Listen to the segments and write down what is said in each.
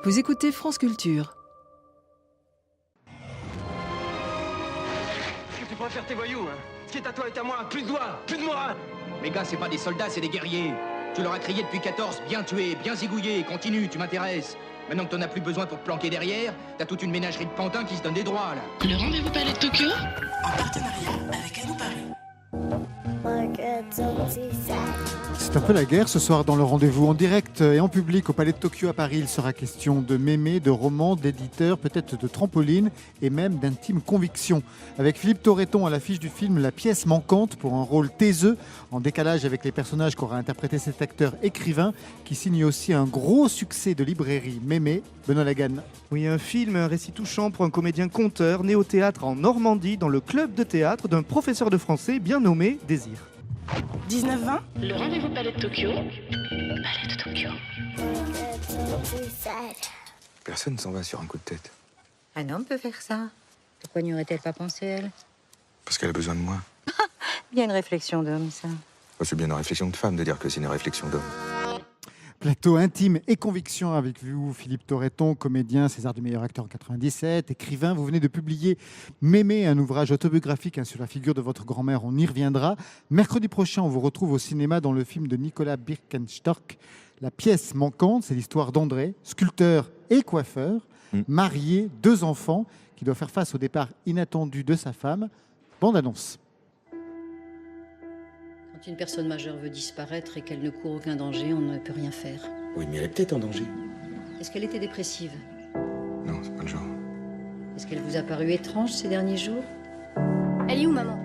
Vous écoutez France Culture. Est-ce que tu préfères tes voyous, hein? Ce qui est à toi est à moi, plus de doigts, plus de moi. Mes gars, c'est pas des soldats, c'est des guerriers. Tu leur as crié depuis 14, bien tué, bien zigouillé, continue, tu m'intéresses. Maintenant que t'en as plus besoin pour te planquer derrière, t'as toute une ménagerie de pantins qui se donnent des droits, là. Le rendez-vous Palais de Tokyo, en partenariat avec Annie Paris. C'est un peu la guerre ce soir dans le rendez-vous en direct et en public au Palais de Tokyo à Paris. Il sera question de mémé, de romans, d'éditeurs, peut-être de trampoline et même d'intimes convictions. Avec Philippe Torreton à l'affiche du film La pièce manquante pour un rôle taiseux, en décalage avec les personnages qu'aura interprété cet acteur écrivain qui signe aussi un gros succès de librairie Mémé, Benoît Lagan. Oui, un film, un récit touchant pour un comédien conteur né au théâtre en Normandie dans le club de théâtre d'un professeur de français bien nommé Désir. 19-20. le rendez-vous Palais de Tokyo, Palais de Tokyo. Personne s'en va sur un coup de tête. Un homme peut faire ça. Pourquoi n'y aurait-elle pas pensé, elle? Parce qu'elle a besoin de moi. Bien une réflexion d'homme, ça. C'est bien une réflexion de femme de dire que c'est une réflexion d'homme. Plateau intime et conviction avec vous, Philippe Torreton, comédien, César du meilleur acteur en 97, écrivain. Vous venez de publier Mémé, un ouvrage autobiographique sur la figure de votre grand-mère. On y reviendra. Mercredi prochain, on vous retrouve au cinéma dans le film de Nicolas Birkenstock, La pièce manquante. C'est l'histoire d'André, sculpteur et coiffeur, marié, 2 enfants, qui doit faire face au départ inattendu de sa femme. Bande annonce. Quand une personne majeure veut disparaître et qu'elle ne court aucun danger, on ne peut rien faire. Oui, mais elle est peut-être en danger. Est-ce qu'elle était dépressive? Non, c'est pas le genre. Est-ce qu'elle vous a paru étrange ces derniers jours? Elle est où, maman?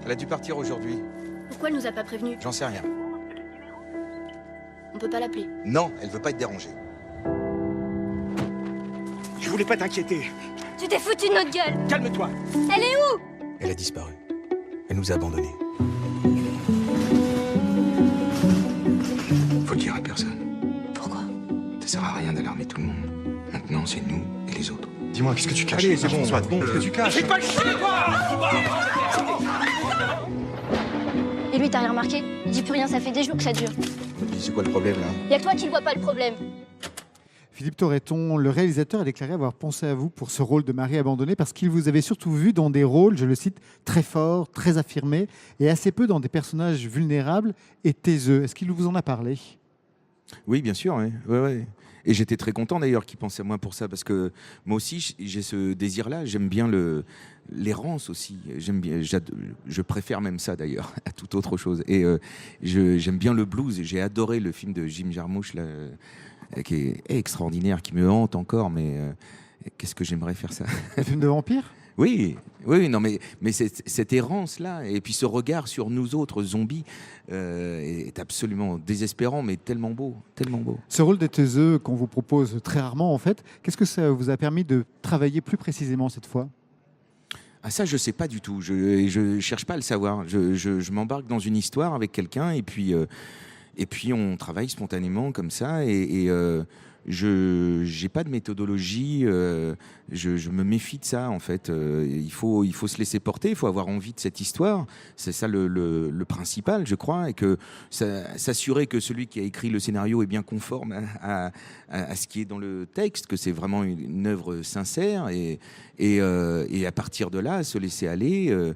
Elle a dû partir aujourd'hui. Pourquoi elle nous a pas prévenus? J'en sais rien. On peut pas l'appeler. Non, elle veut pas être dérangée. Je voulais pas t'inquiéter. Tu t'es foutu de notre gueule! Calme-toi. Elle est où? Elle a disparu. Elle nous a abandonnés. Faut le dire à personne. Pourquoi? Ça sert à rien d'alarmer tout le monde. Maintenant, c'est nous et les autres. Dis-moi, qu'est-ce que tu caches? Allez, c'est bon, François, qu'est-ce que tu caches? Fais pas le chien, Et lui, t'as rien remarqué? Il dit plus rien, ça fait des jours que ça dure. C'est quoi le problème, là? Y'a que toi qui ne vois pas le problème. Philippe Torreton, le réalisateur, a déclaré avoir pensé à vous pour ce rôle de mari abandonné parce qu'il vous avait surtout vu dans des rôles, je le cite, très forts, très affirmés et assez peu dans des personnages vulnérables et taiseux. Est-ce qu'il vous en a parlé ? Oui, bien sûr. Oui. Ouais. Et j'étais très content d'ailleurs qu'il pense à moi pour ça parce que moi aussi j'ai ce désir-là. J'aime bien l'errance aussi. Je préfère même ça d'ailleurs à toute autre chose. Et j'aime bien le blues. J'ai adoré le film de Jim Jarmusch là, qui est extraordinaire, qui me hante encore. Mais qu'est-ce que j'aimerais faire ça. Un film de vampire ? Oui, non, mais cette errance-là, et puis ce regard sur nous autres zombies est absolument désespérant, mais tellement beau, tellement beau. Ce rôle de taiseux qu'on vous propose très rarement, en fait, qu'est-ce que ça vous a permis de travailler plus précisément cette fois ? Ah ça, je sais pas du tout. Je cherche pas à le savoir. Je m'embarque dans une histoire avec quelqu'un, et puis on travaille spontanément comme ça, et je n'ai pas de méthodologie, je me méfie de ça en fait. Il faut se laisser porter, il faut avoir envie de cette histoire. C'est ça le principal, je crois, et que s'assurer que celui qui a écrit le scénario est bien conforme à ce qui est dans le texte, que c'est vraiment une œuvre sincère, et à partir de là, se laisser aller.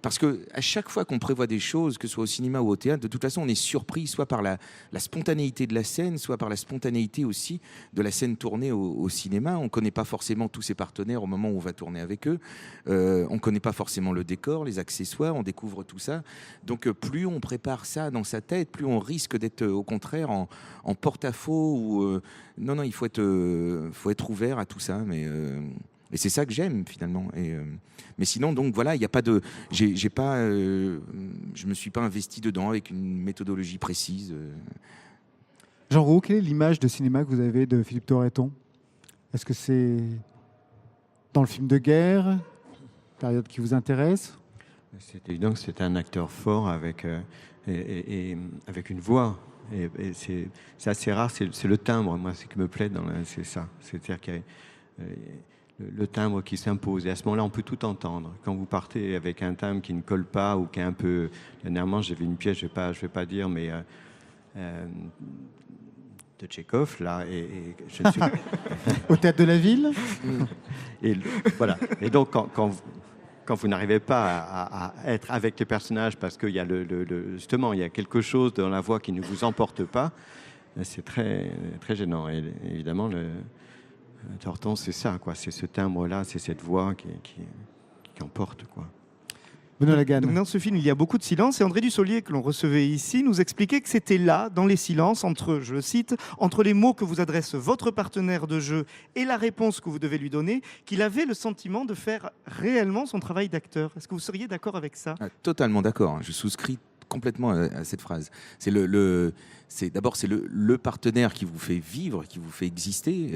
Parce qu'à chaque fois qu'on prévoit des choses, que ce soit au cinéma ou au théâtre, de toute façon, on est surpris soit par la spontanéité de la scène, soit par la spontanéité aussi de la scène tournée au cinéma. On ne connaît pas forcément tous ses partenaires au moment où on va tourner avec eux. On ne connaît pas forcément le décor, les accessoires, on découvre tout ça. Donc plus on prépare ça dans sa tête, plus on risque d'être au contraire en porte-à-faux. Non, il faut être ouvert à tout ça, et c'est ça que j'aime finalement. Mais sinon, donc voilà, il y a pas de, je me suis pas investi dedans avec une méthodologie précise. Jean Roux, quelle est l'image de cinéma que vous avez de Philippe Torreton ? Est-ce que c'est dans le film de guerre, période qui vous intéresse ? C'est évident que c'est un acteur fort avec avec une voix. Et c'est assez rare. C'est le timbre, moi, ce qui me plaît c'est ça. C'est-à-dire qu'il y a le timbre qui s'impose. Et à ce moment-là, on peut tout entendre. Quand vous partez avec un timbre qui ne colle pas ou qui est un peu... Dernièrement, j'ai vu une pièce, je vais pas dire, mais de Tchekhov, là, et je ne suis... Au théâtre de la ville. Et voilà. Et donc, quand vous n'arrivez pas à être avec les personnages parce qu'il y a justement, il y a quelque chose dans la voix qui ne vous emporte pas, c'est très, très gênant. Et évidemment, Torton, c'est ça, quoi. C'est ce timbre-là, c'est cette voix qui emporte, quoi. Benoît Lagan. Donc dans ce film, il y a beaucoup de silence et André Dussolier, que l'on recevait ici, nous expliquait que c'était là, dans les silences, entre, je le cite, entre les mots que vous adresse votre partenaire de jeu et la réponse que vous devez lui donner, qu'il avait le sentiment de faire réellement son travail d'acteur. Est-ce que vous seriez d'accord avec ça ? Totalement d'accord. Je souscris complètement à cette phrase. C'est d'abord le partenaire qui vous fait vivre, qui vous fait exister.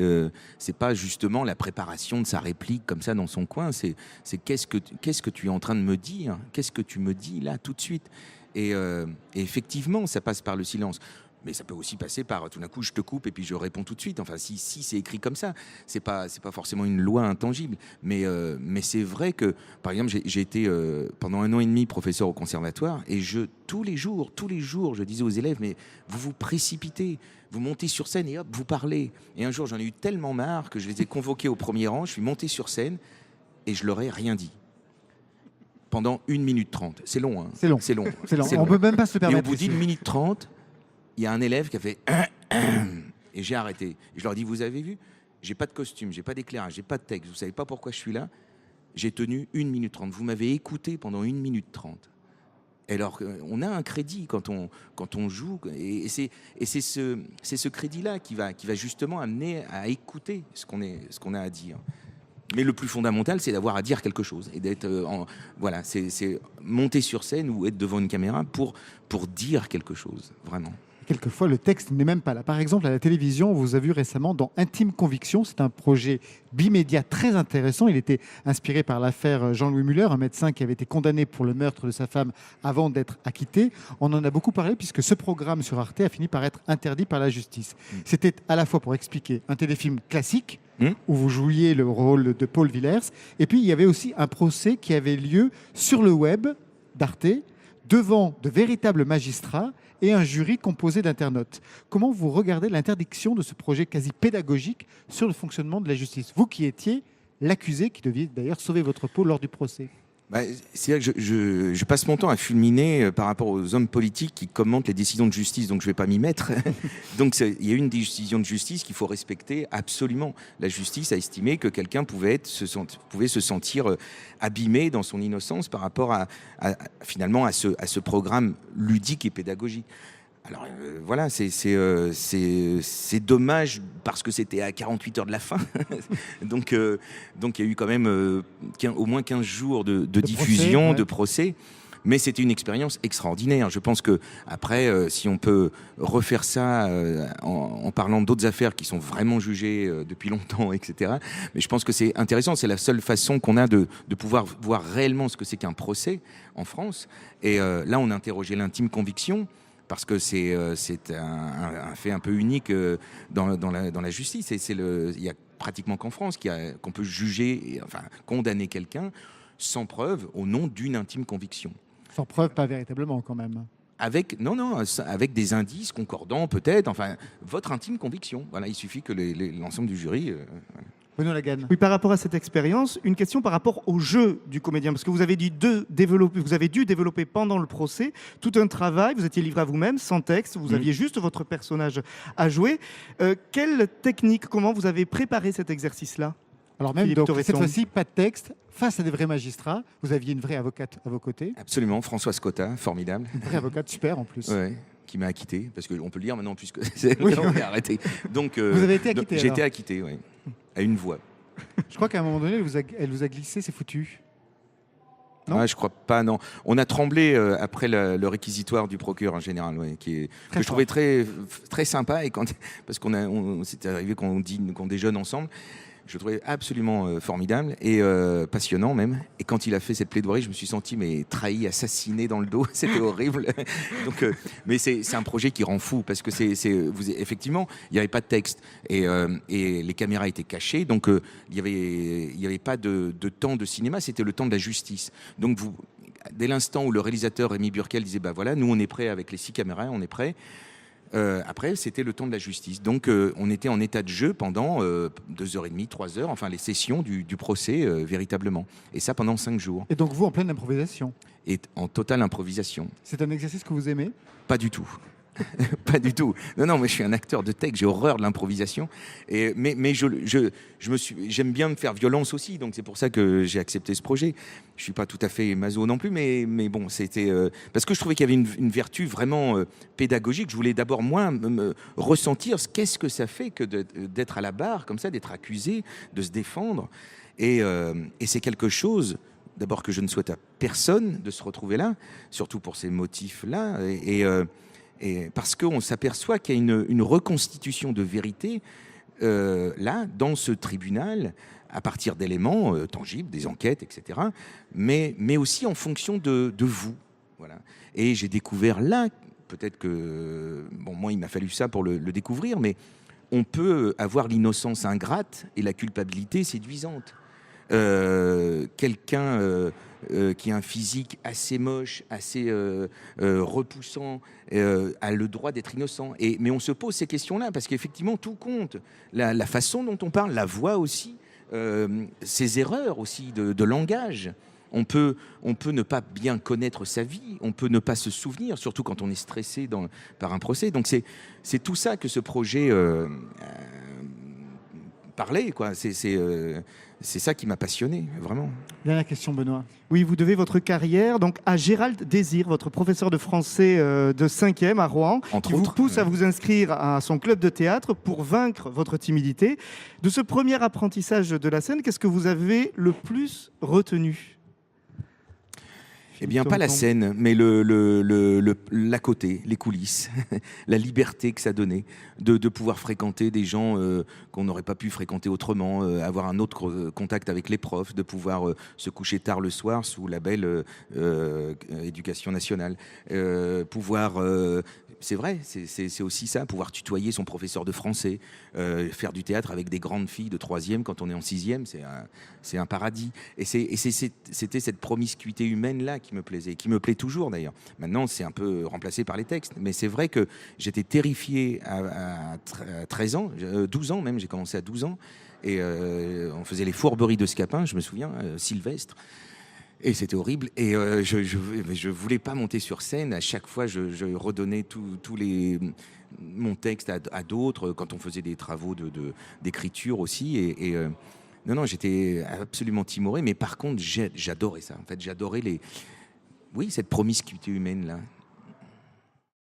C'est pas justement la préparation de sa réplique comme ça dans son coin. C'est qu'est-ce que tu es en train de me dire ? Qu'est-ce que tu me dis là tout de suite ? Et effectivement, ça passe par le silence. Mais ça peut aussi passer par tout d'un coup je te coupe et puis je réponds tout de suite. Enfin, si c'est écrit comme ça, c'est pas forcément une loi intangible. Mais c'est vrai que, par exemple, j'ai été pendant 1 an et demi professeur au conservatoire et tous les jours, je disais aux élèves, mais vous vous précipitez, vous montez sur scène et hop, vous parlez. Et un jour, j'en ai eu tellement marre que je les ai convoqués au premier rang. Je suis monté sur scène et je leur ai rien dit. Pendant 1 minute 30. C'est long, hein. C'est long. On peut même pas se le permettre. Et au bout d'1 minute 30, il y a un élève qui a fait et j'ai arrêté. Et je leur dis, vous avez vu, j'ai pas de costume, j'ai pas d'éclairage, j'ai pas de texte, vous savez pas pourquoi je suis là. J'ai tenu 1 minute 30. Vous m'avez écouté pendant 1 minute 30. Et alors, on a un crédit quand on joue, et c'est ce crédit-là qui va justement amener à écouter ce qu'on a à dire. Mais le plus fondamental, c'est d'avoir à dire quelque chose et d'être voilà, c'est monter sur scène ou être devant une caméra pour dire quelque chose, vraiment. Quelquefois, le texte n'est même pas là. Par exemple, à la télévision, on vous a vu récemment dans Intime Conviction. C'est un projet bimédia très intéressant. Il était inspiré par l'affaire Jean-Louis Muller, un médecin qui avait été condamné pour le meurtre de sa femme avant d'être acquitté. On en a beaucoup parlé puisque ce programme sur Arte a fini par être interdit par la justice. C'était à la fois pour expliquer un téléfilm classique où vous jouiez le rôle de Paul Villers, et puis il y avait aussi un procès qui avait lieu sur le web d'Arte devant de véritables magistrats et un jury composé d'internautes. Comment vous regardez l'interdiction de ce projet quasi pédagogique sur le fonctionnement de la justice ? Vous qui étiez l'accusé, qui deviez d'ailleurs sauver votre peau lors du procès. C'est vrai que je passe mon temps à fulminer par rapport aux hommes politiques qui commentent les décisions de justice, donc je ne vais pas m'y mettre. Donc il y a une décision de justice qu'il faut respecter absolument. La justice a estimé que quelqu'un pouvait se sentir abîmé dans son innocence par rapport finalement à ce programme ludique et pédagogique. Alors voilà, c'est dommage parce que c'était à 48 heures de la fin. donc il y a eu quand même au moins 15 jours de diffusion, procès, de procès. Mais c'était une expérience extraordinaire. Je pense que après, si on peut refaire ça en parlant d'autres affaires qui sont vraiment jugées depuis longtemps, etc. Mais je pense que c'est intéressant. C'est la seule façon qu'on a de pouvoir voir réellement ce que c'est qu'un procès en France. Et là, on a interrogé l'intime conviction. Parce que c'est un fait un peu unique dans la justice. Il n'y a pratiquement qu'en France qu'on peut juger, enfin condamner quelqu'un sans preuve au nom d'une intime conviction. Sans preuve, pas véritablement quand même. Avec des indices concordants peut-être, enfin votre intime conviction. Voilà, il suffit que l'ensemble du jury... Benoît Lagan. Oui, par rapport à cette expérience, une question par rapport au jeu du comédien, parce que vous avez dû développer pendant le procès tout un travail, vous étiez livré à vous-même, sans texte, vous aviez juste votre personnage à jouer. Quelle technique, comment vous avez préparé cet exercice-là ? Alors même, donc, cette fois-ci, pas de texte, face à des vrais magistrats, vous aviez une vraie avocate à vos côtés. Absolument, Françoise Cotta, formidable. Une vraie avocate, super en plus. Ouais. Qui m'a acquitté, parce qu'on peut le dire maintenant puisque c'est arrêté. Donc, vous avez été acquitté. J'ai été acquitté, oui, à une voix. Je crois qu'à un moment donné, elle vous a glissé, c'est foutu. Non, je crois pas, non. On a tremblé après le réquisitoire du procureur en général, que je trouvais très, très sympa, et parce qu'on c'était arrivé qu'on déjeune ensemble. Je le trouvais absolument formidable et passionnant même. Et quand il a fait cette plaidoirie, je me suis senti trahi, assassiné dans le dos. C'était horrible. Donc, mais c'est un projet qui rend fou parce que effectivement, il n'y avait pas de texte et les caméras étaient cachées. Donc, il y avait pas de temps de cinéma. C'était le temps de la justice. Donc, dès l'instant où le réalisateur Rémi Burkel disait, voilà, nous on est prêts avec les 6 caméras, on est prêts. Après, c'était le temps de la justice. Donc, on était en état de jeu pendant 2h30, 3 heures, enfin les sessions du procès, véritablement. Et ça pendant 5 jours. Et donc vous, en pleine improvisation? Et en totale improvisation. C'est un exercice que vous aimez? Pas du tout. Pas du tout. Non, moi je suis un acteur de texte, j'ai horreur de l'improvisation. Mais j'aime bien me faire violence aussi, donc c'est pour ça que j'ai accepté ce projet. Je suis pas tout à fait maso non plus, mais bon, c'était parce que je trouvais qu'il y avait une vertu vraiment pédagogique. Je voulais d'abord moi me ressentir qu'est-ce que ça fait que d'être à la barre comme ça, d'être accusé, de se défendre. Et c'est quelque chose. D'abord que je ne souhaite à personne de se retrouver là, surtout pour ces motifs-là. Et parce qu'on s'aperçoit qu'il y a une reconstitution de vérité là, dans ce tribunal, à partir d'éléments tangibles, des enquêtes, etc., mais aussi en fonction de vous. Voilà. Et j'ai découvert là, peut-être que, bon, moi il m'a fallu ça pour le découvrir, mais on peut avoir l'innocence ingrate et la culpabilité séduisante. Quelqu'un qui a un physique assez moche, assez repoussant, a le droit d'être innocent. Mais on se pose ces questions-là parce qu'effectivement, tout compte. La façon dont on parle, la voix aussi, ces erreurs aussi de langage. On peut ne pas bien connaître sa vie, on peut ne pas se souvenir, surtout quand on est stressé par un procès. Donc c'est tout ça que ce projet parlait, quoi. C'est ça qui m'a passionné, vraiment. Dernière question, Benoît. Oui, vous devez votre carrière donc à Gérald Désir, votre professeur de français de 5e à Rouen, qui vous pousse à vous inscrire à son club de théâtre pour vaincre votre timidité. De ce premier apprentissage de la scène, qu'est-ce que vous avez le plus retenu ? Eh bien, pas la scène, mais l'à côté, les coulisses, la liberté que ça donnait de pouvoir fréquenter des gens qu'on n'aurait pas pu fréquenter autrement, avoir un autre contact avec les profs, de pouvoir se coucher tard le soir sous la belle éducation nationale, pouvoir... c'est vrai, c'est aussi ça, pouvoir tutoyer son professeur de français, faire du théâtre avec des grandes filles de 3e quand on est en 6e, c'est un paradis. Et c'était cette promiscuité humaine-là qui me plaisait, qui me plaît toujours d'ailleurs. Maintenant, c'est un peu remplacé par les textes, mais c'est vrai que j'étais terrifié à 13 ans, 12 ans même, j'ai commencé à 12 ans, et on faisait les fourberies de Scapin, je me souviens, Sylvestre. Et c'était horrible. Et je voulais pas monter sur scène. À chaque fois, je redonnais mon texte à d'autres quand on faisait des travaux d'écriture aussi. Non, j'étais absolument timoré. Mais par contre, j'adorais ça. En fait, j'adorais cette promiscuité humaine là.